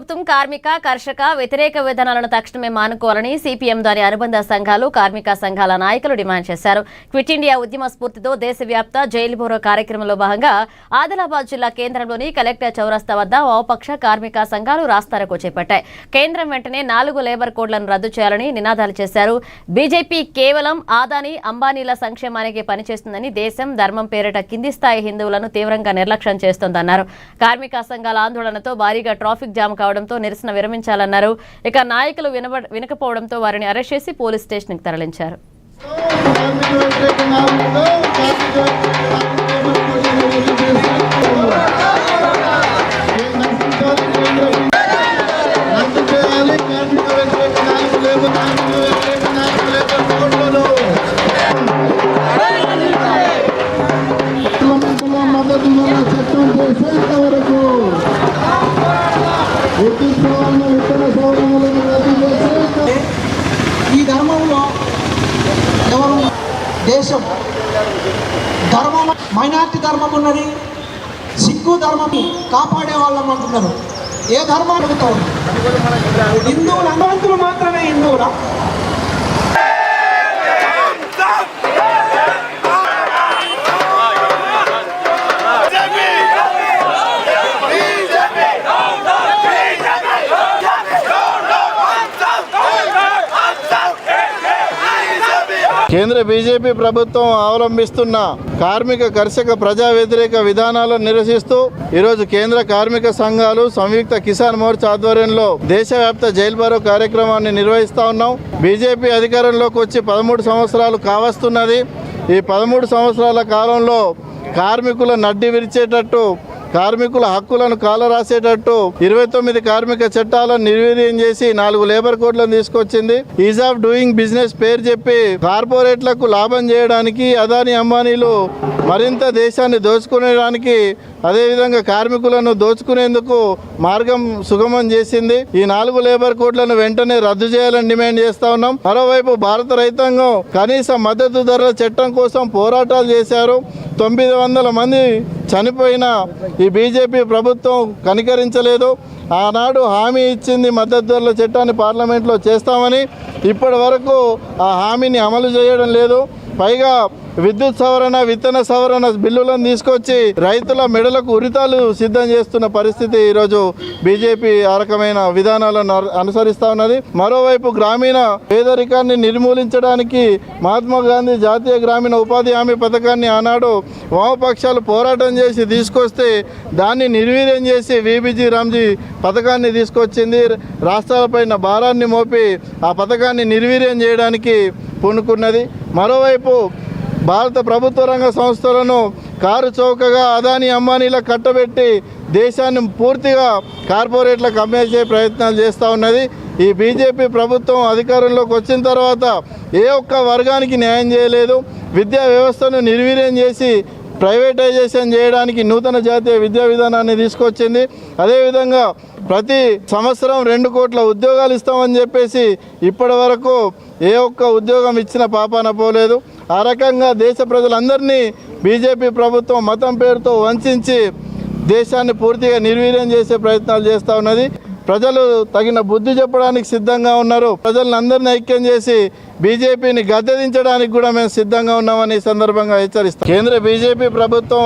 ప్రభుత్వం కార్మిక కర్షక వ్యతిరేక విధానాలను తక్షణమే మానుకోవాలని సిపిఎం దాని అనుబంధ సంఘాలు కార్మిక సంఘాల నాయకులు డిమాండ్ చేశారు. క్విట్ ఇండియా ఉద్యమ స్ఫూర్తితో దేశవ్యాప్త జైలు బోరో కార్యక్రమంలో భాగంగా ఆదిలాబాద్ జిల్లా కేంద్రంలోని కలెక్టర్ చౌరస్తా వద్ద వామపక్ష కార్మిక సంఘాలు రాస్తారోకో చేపట్టాయి. కేంద్రం వెంటనే 4 లేబర్ కోడ్లను రద్దు చేయాలని నినాదాలు చేశారు. బీజేపీ కేవలం ఆదాని అంబానీల సంక్షేమానికి పనిచేస్తుందని, దేశం ధర్మం పేరిట కింది స్థాయి హిందువులను తీవ్రంగా నిర్లక్ష్యం చేస్తోందన్నారు. కార్మిక సంఘాల ఆందోళనతో భారీగా ట్రాఫిక్ జామ్ కావడంతో నిరసన విరమించాలన్నారు. ఇక నాయకులు వినకపోవడంతో వారిని అరెస్ట్ చేసి పోలీస్ స్టేషన్కి తరలించారు. ఈ ధర్మంలో ఎవరు దేశం ధర్మం మైనార్టీ ధర్మం ఉన్నది, సిక్కు ధర్మం కాపాడే వాళ్ళం అంటున్నారు. ఏ ధర్మం అడుగుతారు? హిందువులు హనుమంతులు మాత్రమే హిందువులా? కేంద్ర బీజేపీ ప్రభుత్వం అవలంబిస్తున్న కార్మిక కర్షక ప్రజా వ్యతిరేక విధానాలను నిరసిస్తూ ఈరోజు కేంద్ర కార్మిక సంఘాలు సంయుక్త కిసాన్ మోర్చా ఆధ్వర్యంలో దేశవ్యాప్త జైలు బోరో కార్యక్రమాన్ని నిర్వహిస్తూ ఉన్నాం. బీజేపీ అధికారంలోకి వచ్చి 13 సంవత్సరాలు కావస్తున్నది. ఈ 13 సంవత్సరాల కాలంలో కార్మికుల నడ్డి విరిచేటట్టు, కార్మికుల హక్కులను కాలరాసేటట్టు 29 కార్మిక చట్టాలను నిర్వీర్యం చేసి 4 లేబర్ కోడ్లను తీసుకొచ్చింది. ఈజ్ ఆఫ్ డూయింగ్ బిజినెస్ పేరు చెప్పి కార్పొరేట్లకు లాభం చేయడానికి, అదాని అంబానీలు మరింత దేశాన్ని దోచుకునేడానికి, అదేవిధంగా కార్మికులను దోచుకునేందుకు మార్గం సుగమం చేసింది. ఈ 4 లేబర్ కోడ్లను వెంటనే రద్దు చేయాలని డిమాండ్ చేస్తా ఉన్నాం. మరోవైపు భారత రైతాంగం కనీస మద్దతు ధరల చట్టం కోసం పోరాటాలు చేశారు. 900 మంది చనిపోయిన ఈ బీజేపీ ప్రభుత్వం కనికరించలేదు. ఆనాడు హామీ ఇచ్చింది మద్దతు ధరల చట్టాన్ని పార్లమెంట్లో చేస్తామని, ఇప్పటి వరకు ఆ హామీని అమలు చేయడం లేదు. పైగా విద్యుత్ సవరణ, విత్తన సవరణ బిల్లులను తీసుకొచ్చి రైతుల మెడలకు ఉరితాలు సిద్ధం చేస్తున్న పరిస్థితి ఈరోజు బీజేపీ ఆ రకమైన విధానాలను అనుసరిస్తూ ఉన్నది. మరోవైపు గ్రామీణ పేదరికాన్ని నిర్మూలించడానికి మహాత్మా గాంధీ జాతీయ గ్రామీణ ఉపాధి హామీ పథకాన్ని ఆనాడు వామపక్షాలు పోరాటం చేసి తీసుకొస్తే దాన్ని నిర్వీర్యం చేసి వీబీజీ రామ్జీ పథకాన్ని తీసుకొచ్చింది. రాష్ట్రాలపైన భారాన్ని మోపి ఆ పథకాన్ని నిర్వీర్యం చేయడానికి పూనుకున్నది. మరోవైపు భారత ప్రభుత్వ రంగ సంస్థలను కారు చౌకగా అదాని అంబానీలకు కట్టబెట్టి దేశాన్ని పూర్తిగా కార్పొరేట్లకు అమ్మేసే ప్రయత్నాలు చేస్తూ ఉన్నది. ఈ బీజేపీ ప్రభుత్వం అధికారంలోకి వచ్చిన తర్వాత ఏ ఒక్క వర్గానికి న్యాయం చేయలేదు. విద్యా వ్యవస్థను నిర్వీర్యం చేసి ప్రైవేటైజేషన్ చేయడానికి నూతన జాతీయ విద్యా విధానాన్ని తీసుకొచ్చింది. అదేవిధంగా ప్రతి సంవత్సరం 2 కోట్ల ఉద్యోగాలు ఇస్తామని చెప్పేసి ఇప్పటి వరకు ఏ ఒక్క ఉద్యోగం ఇచ్చిన పాపాన పోలేదు. ఆ రకంగా దేశ ప్రజలందరినీ బీజేపీ ప్రభుత్వం మతం పేరుతో వంచి దేశాన్ని పూర్తిగా నిర్వీర్యం చేసే ప్రయత్నాలు చేస్తూ ఉన్నది. ప్రజలు తగిన బుద్ధి చెప్పడానికి సిద్ధంగా ఉన్నారు. ప్రజలను అందరినీ ఐక్యం చేసి బీజేపీని గద్దెదించడానికి కూడా మేము సిద్ధంగా ఉన్నామని ఈ సందర్భంగా హెచ్చరిస్తాం. కేంద్ర బీజేపీ ప్రభుత్వం